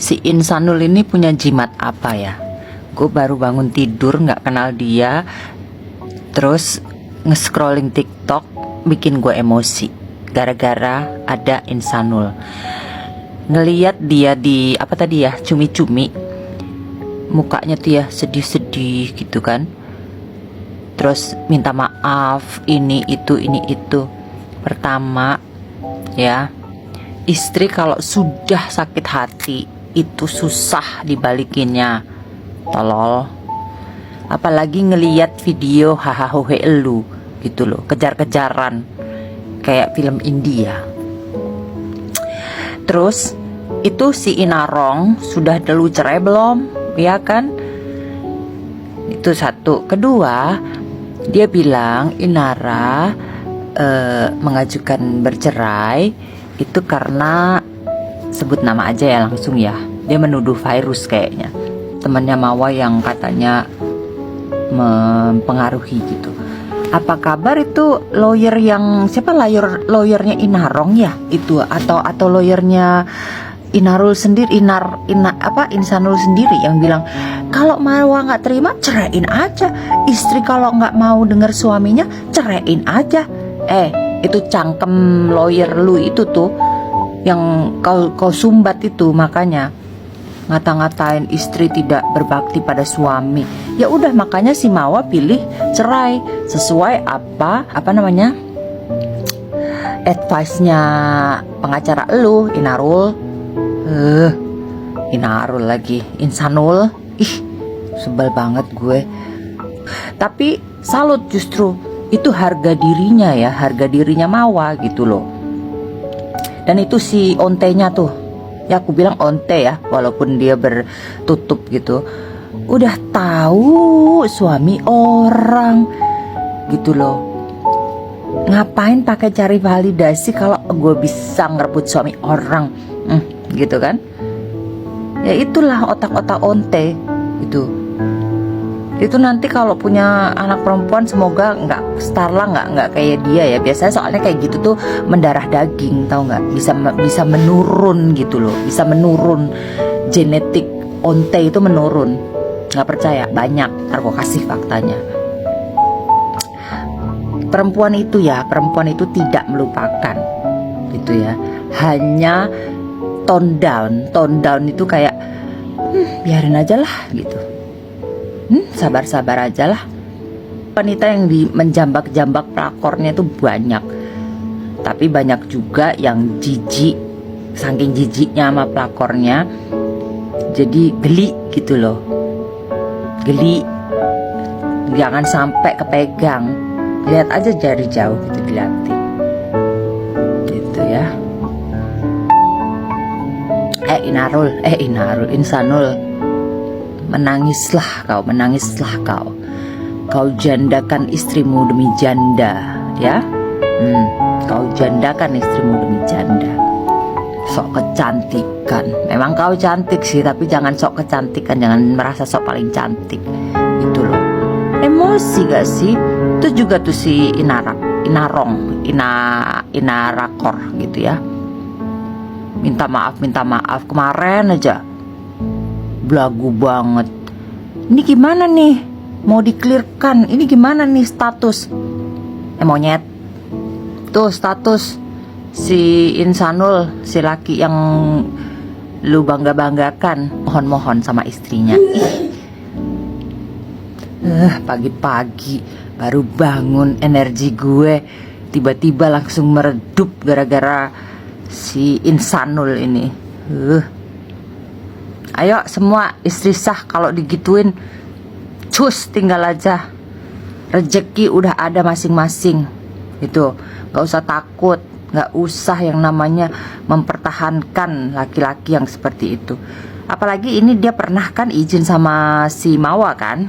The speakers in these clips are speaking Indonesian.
Si Insanul ini punya jimat apa ya? Gue baru bangun tidur nggak kenal dia, terus nge-scrolling TikTok bikin gue emosi gara-gara ada Insanul. Ngeliat dia di apa tadi ya, cumi-cumi, mukanya tuh ya sedih-sedih gitu kan. Terus minta maaf ini itu. Pertama ya, istri kalau sudah sakit hati itu susah dibalikinnya, tolol. Apalagi ngeliat video hahaha elu gitu loh, kejar-kejaran kayak film India. Terus itu si Inarong sudah dulu cerai belum, ya kan? Itu satu. Kedua, dia bilang Inara mengajukan bercerai itu karena, sebut nama aja ya langsung ya, dia menuduh virus kayaknya, temannya Mawa yang katanya mempengaruhi gitu. Apa kabar itu lawyer yang siapa, lawyernya Inarong ya itu, atau lawyernya Inarul sendiri, Insanul sendiri yang bilang kalau Mawa nggak terima ceraiin aja, istri kalau nggak mau dengar suaminya ceraiin aja. Itu cangkem lawyer lu itu tuh yang kau sumbat itu, makanya ngata-ngatain istri tidak berbakti pada suami. Ya udah, makanya si Mawa pilih cerai sesuai apa namanya advice-nya pengacara lu, Inarul. Inarul lagi, Insanul. Ih, sebel banget gue. Tapi salut justru, itu harga dirinya ya, harga dirinya Mawa gitu loh. Dan itu si ontenya tuh, ya aku bilang onte ya, walaupun dia bertutup gitu, udah tahu suami orang gitu loh. Ngapain pakai cari validasi kalau gue bisa ngerebut suami orang, gitu kan? Ya itulah otak-otak onte itu nanti kalau punya anak perempuan semoga nggak Starla nggak kayak dia ya. Biasanya soalnya kayak gitu tuh mendarah daging, tahu nggak, bisa menurun gitu loh, bisa menurun, genetik onte itu menurun. Nggak percaya, banyak, ntar gue kasih faktanya. Perempuan itu tidak melupakan gitu ya, hanya tone down itu kayak biarin aja lah gitu. Sabar-sabar aja lah. Wanita yang menjambak-jambak pelakornya itu banyak, tapi banyak juga yang jijik, saking jijiknya sama pelakornya jadi geli gitu loh. Geli, jangan sampai kepegang, lihat aja dari jauh gitu, dilihatin gitu ya. Insanul, menangislah kau, kau jandakan istrimu demi janda ya. Kau jandakan istrimu demi janda. Sok kecantikan, memang kau cantik sih, tapi jangan sok kecantikan, jangan merasa sok paling cantik gitu loh. Emosi gak sih? Itu juga tuh si Inarakor gitu ya, minta maaf kemarin aja belagu banget. Ini gimana nih, mau di-clearkan, ini gimana nih status monyet tuh, status si Insanul, si laki yang lu bangga-banggakan, mohon sama istrinya. Pagi-pagi baru bangun, energi gue tiba-tiba langsung meredup gara-gara si Insanul ini. Ayo semua istri sah kalau digituin, cus tinggal aja. Rezeki udah ada masing-masing gitu, gak usah takut, gak usah yang namanya mempertahankan laki-laki yang seperti itu. Apalagi ini dia pernah kan izin sama si Mawa kan,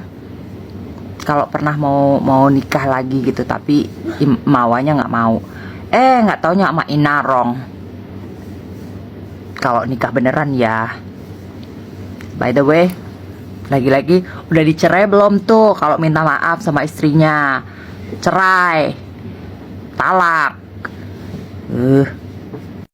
kalau pernah mau nikah lagi gitu, tapi Mawanya nggak mau. Nggak taunya sama Inarong kalau nikah beneran ya. By the way, lagi-lagi udah dicerai belum tuh kalau minta maaf sama istrinya? Cerai, talak.